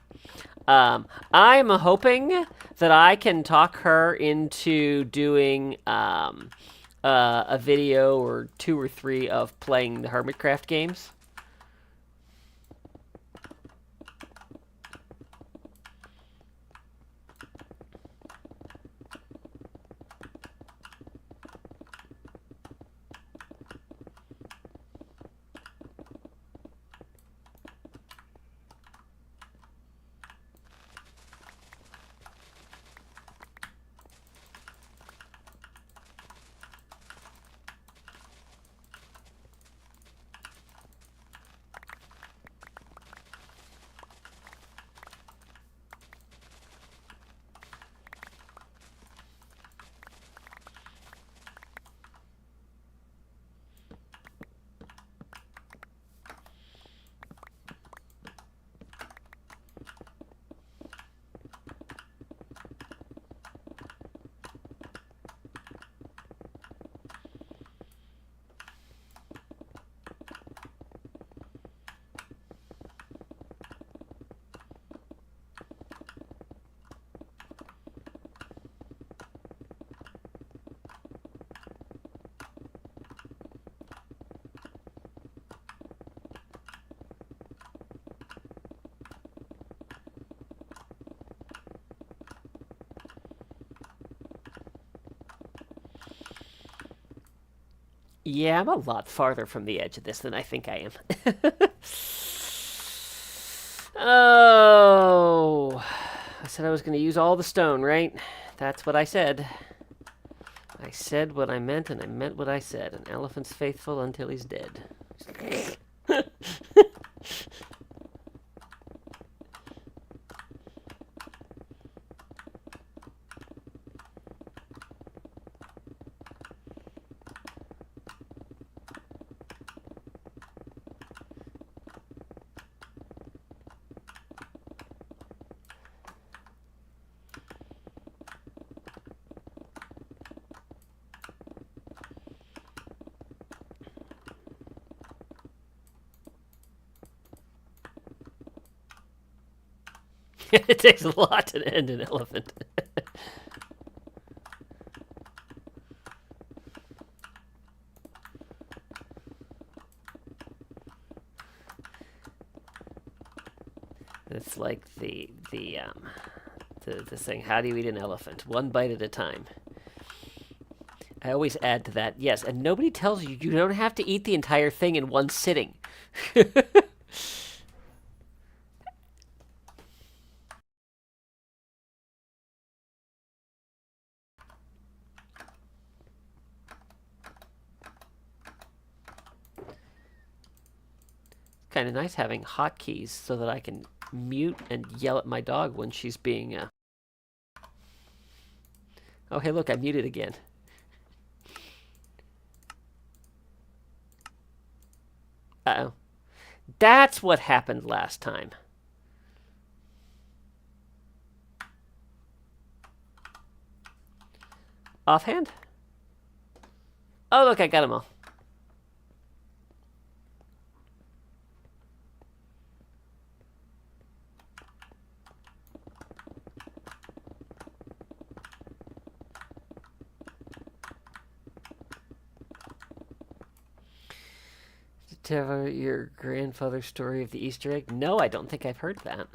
I'm hoping that I can talk her into doing a video or 2 or 3 of playing the Hermitcraft games. Yeah, I'm a lot farther from the edge of this than I think I am. Oh, I said I was going to use all the stone, right? That's what I said. I said what I meant, and I meant what I said. An elephant's faithful until he's dead. It takes a lot to end an elephant. It's like the thing. How do you eat an elephant? One bite at a time. I always add to that. Yes, and nobody tells you you don't have to eat the entire thing in one sitting. Kind of nice having hotkeys so that I can mute and yell at my dog when she's being. Oh, hey, look, I muted again. Uh-oh. That's what happened last time. Offhand? Oh, look, I got them all. Tell your grandfather's story of the Easter egg? No, I don't think I've heard that.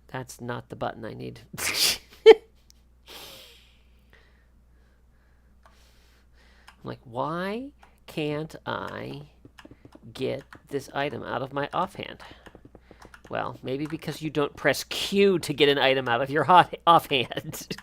That's not the button I need. I'm like, why can't I get this item out of my offhand? Well, maybe because you don't press Q to get an item out of your offhand.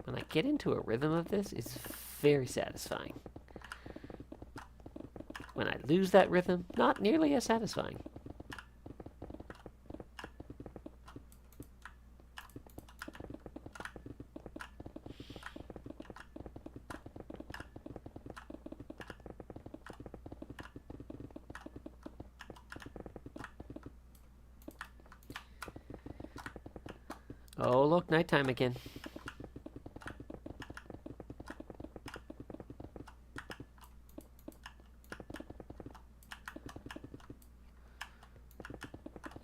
When I get into a rhythm of this, it's very satisfying. When I lose that rhythm, not nearly as satisfying. Oh, look, nighttime again.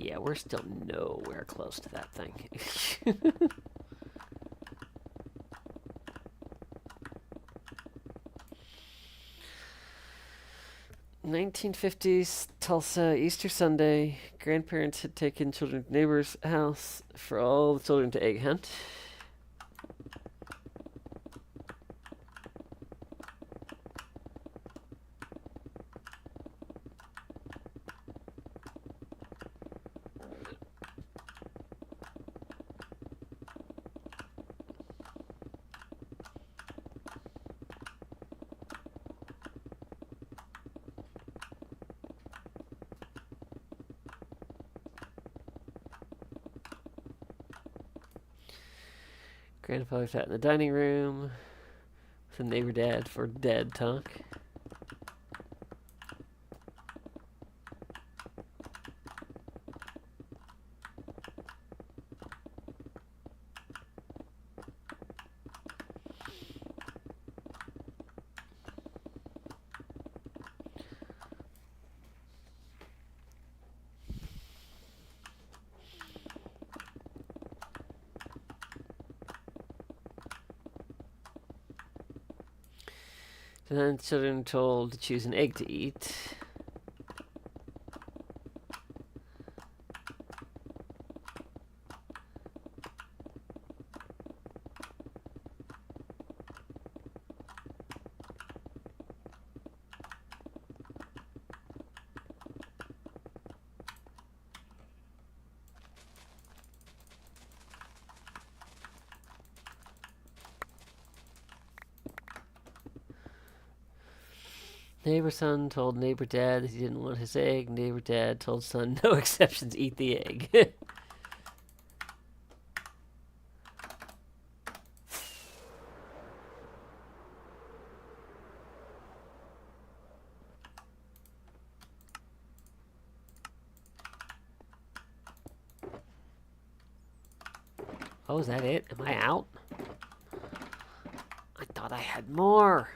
Yeah, we're still nowhere close to that thing. 1950s, Tulsa, Easter Sunday. Grandparents had taken children to neighbor's house for all the children to egg hunt. Grandfather sat in the dining room with a neighbor dad for dead talk. Then children told to choose an egg to eat. Neighbor son told neighbor dad that he didn't want his egg. Neighbor dad told son, no exceptions, eat the egg. Oh, is that it? Am I out? I thought I had more.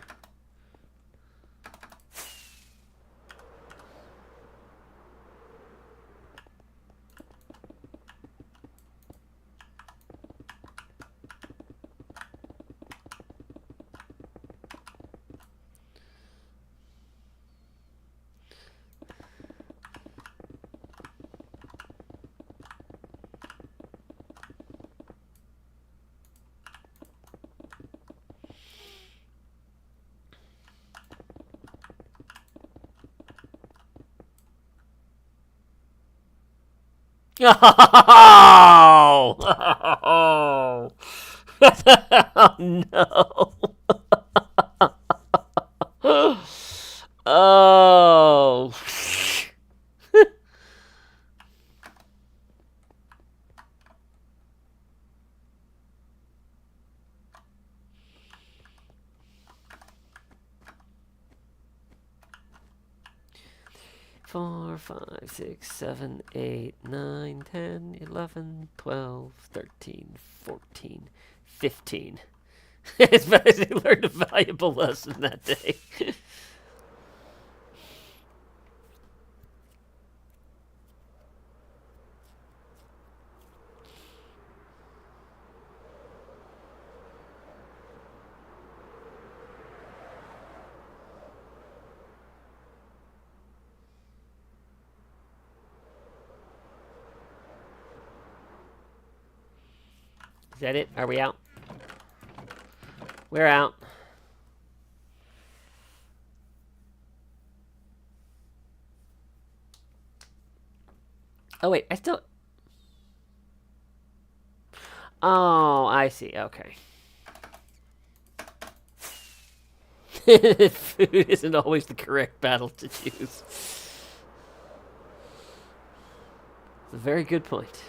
Oh! Oh no! Oh! 4, 5, 6, 7, 8, 9, 10, 11, 12, 13, 14, 15. It's better they learned a valuable lesson that day. Is that it? Are we out? We're out. Oh, wait. I still... Oh, I see. Okay. Food isn't always the correct battle to choose. It's a very good point.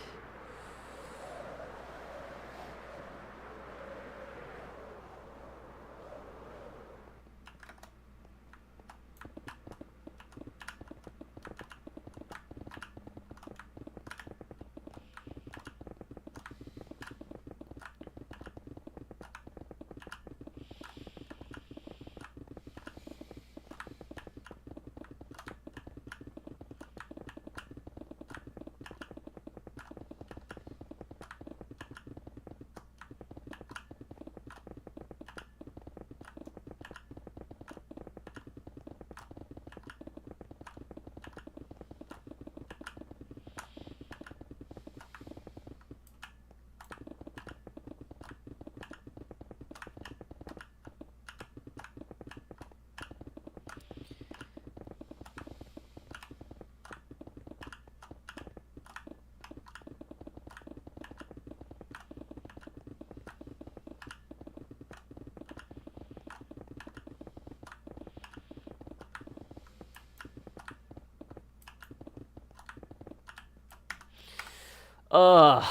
Ugh.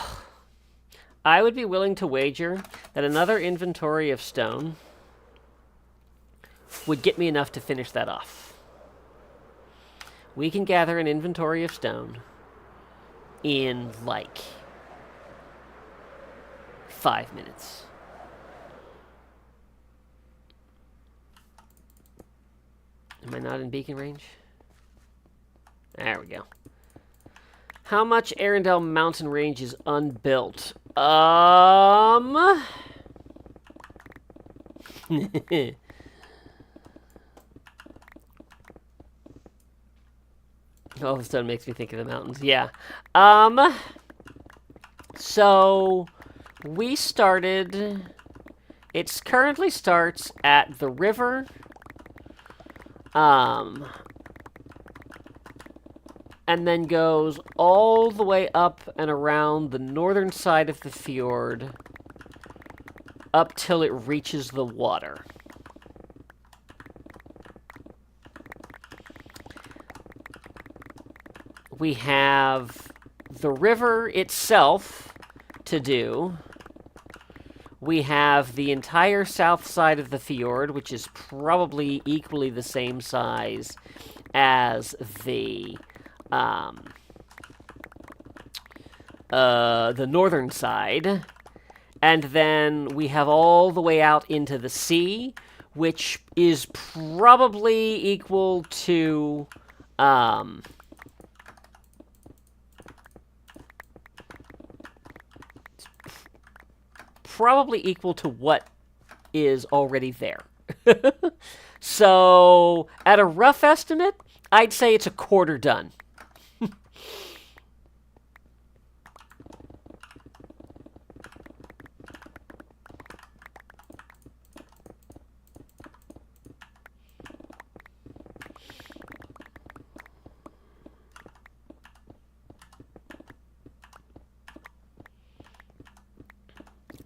I would be willing to wager that another inventory of stone would get me enough to finish that off. We can gather an inventory of stone in, like, 5 minutes. Am I not in beacon range? There we go. How much Arendelle mountain range is unbuilt? All of a sudden makes me think of the mountains. Yeah. So we started. It currently starts at the river. And then goes all the way up and around the northern side of the fjord up till it reaches the water. We have the river itself to do. We have the entire south side of the fjord, which is probably equally the same size as the northern side. And then we have all the way out into the sea, which is probably equal to what is already there. So, at a rough estimate, I'd say it's a quarter done.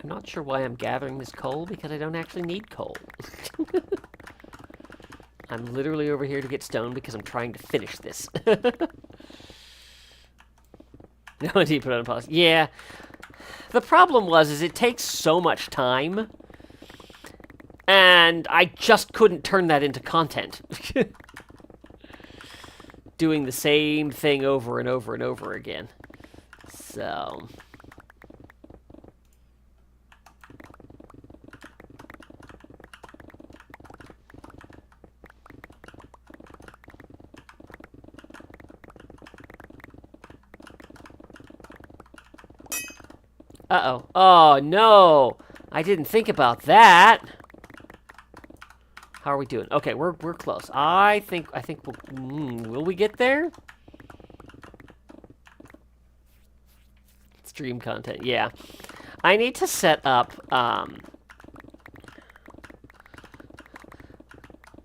I'm not sure why I'm gathering this coal, because I don't actually need coal. I'm literally over here to get stone because I'm trying to finish this. No, indeed, put on pause. Yeah. The problem is it takes so much time, and I just couldn't turn that into content. Doing the same thing over and over and over again. So... Uh-oh. Oh, no! I didn't think about that! How are we doing? Okay, we're close. I think we'll... will we get there? Stream content, yeah. I need to set up,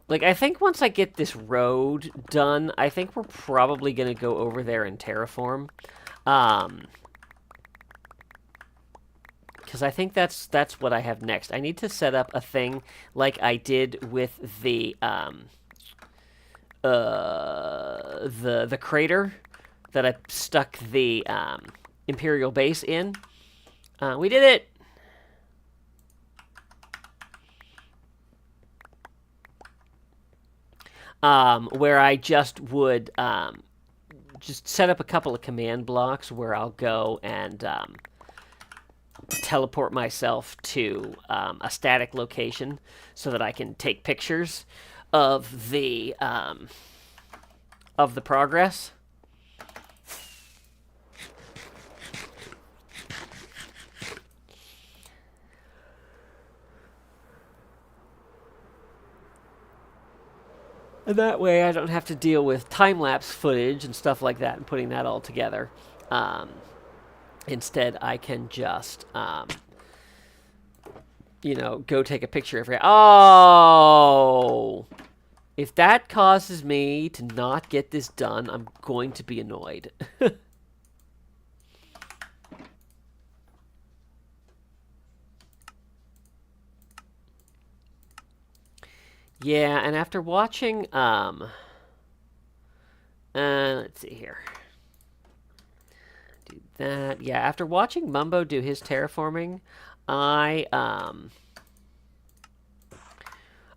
like, I think once I get this road done, I think we're probably gonna go over there and terraform. Because I think that's what I have next. I need to set up a thing like I did with the crater that I stuck the Imperial base in. We did it! Where I just would just set up a couple of command blocks where I'll go and teleport myself to a static location so that I can take pictures of the progress. And that way I don't have to deal with time-lapse footage and stuff like that and putting that all together. Instead, I can just, you know, go take a picture every... Oh! If that causes me to not get this done, I'm going to be annoyed. Yeah, and after watching, let's see here. Do that. Yeah, after watching Mumbo do his terraforming, I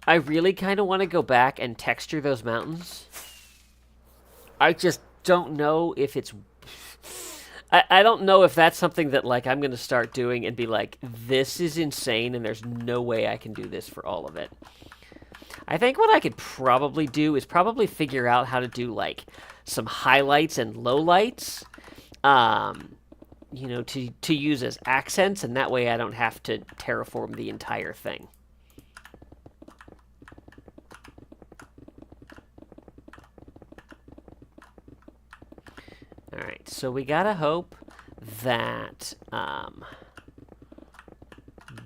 really kind of want to go back and texture those mountains. I just don't know if it's... I don't know if that's something that, like, I'm going to start doing and be like, this is insane and there's no way I can do this for all of it. I think what I could probably do is probably figure out how to do, like, some highlights and lowlights, you know, to use as accents, and that way I don't have to terraform the entire thing. Alright, so we gotta hope that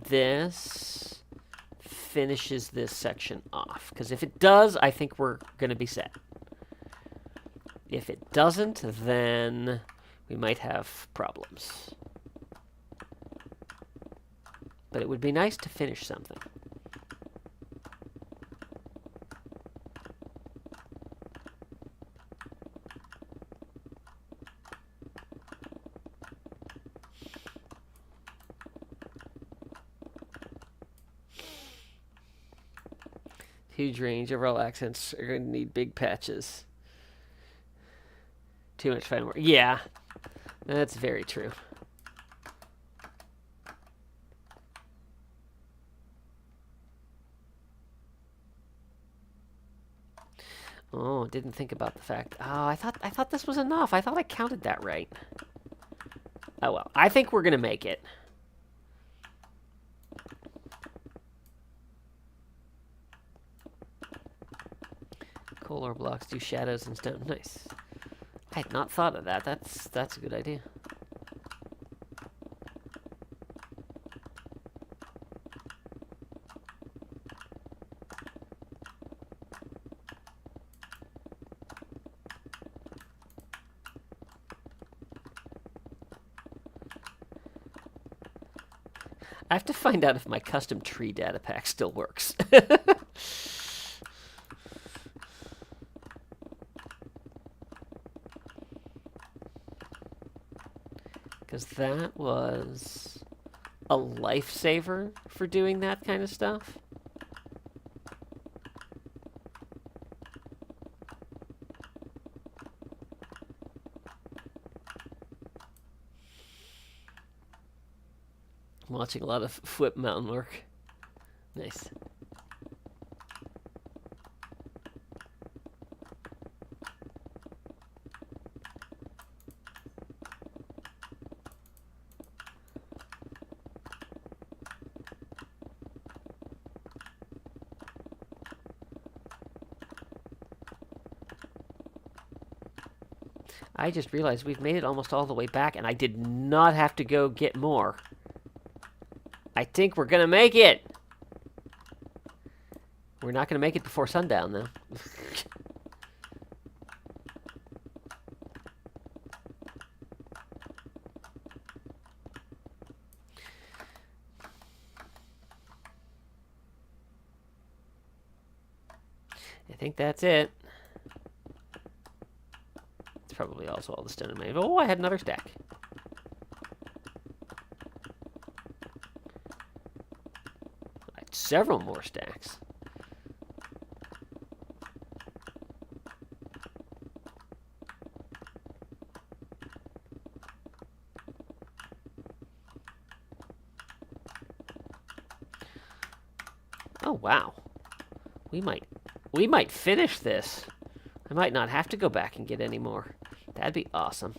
this finishes this section off. Because if it does, I think we're going to be set. If it doesn't, then we might have problems. But it would be nice to finish something. Huge range. Overall accents are going to need big patches. Too much fine work. Yeah, that's very true. Oh, didn't think about the fact. Oh, I thought this was enough. I thought I counted that right. Oh well. I think we're gonna make it. Color blocks do shadows and stone. Nice. I had not thought of that. That's a good idea. I have to find out if my custom tree data pack still works. Because that was a lifesaver for doing that kind of stuff. I'm watching a lot of Flip Mountain work. Nice. I just realized we've made it almost all the way back, and I did not have to go get more. I think we're going to make it. We're not going to make it before sundown, though. I think that's it. It's probably also all the stone in my... Oh, I had another stack. I had several more stacks. Oh, wow. We might finish this. I might not have to go back and get any more. That'd be awesome.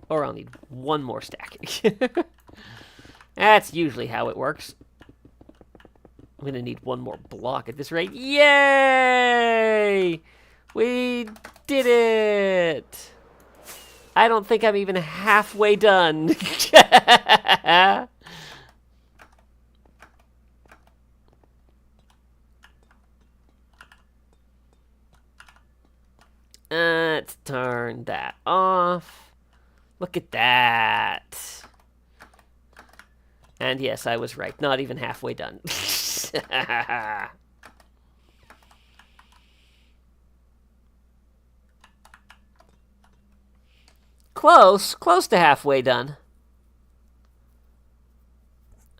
Or I'll need one more stack. That's usually how it works. I'm going to need one more block at this rate. Yay! We did it! I don't think I'm even halfway done. Let's turn that off. Look at that. And yes, I was right. Not even halfway done. Close to halfway done.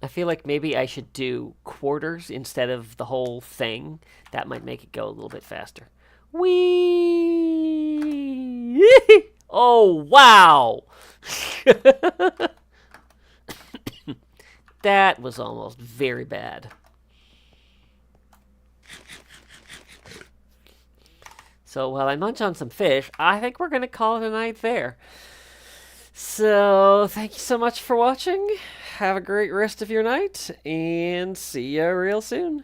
I feel like maybe I should do quarters instead of the whole thing. That might make it go a little bit faster. Whee! Oh, wow! That was almost very bad. So while I munch on some fish, I think we're going to call it a night there. So thank you so much for watching. have a great rest of your night, and see ya real soon.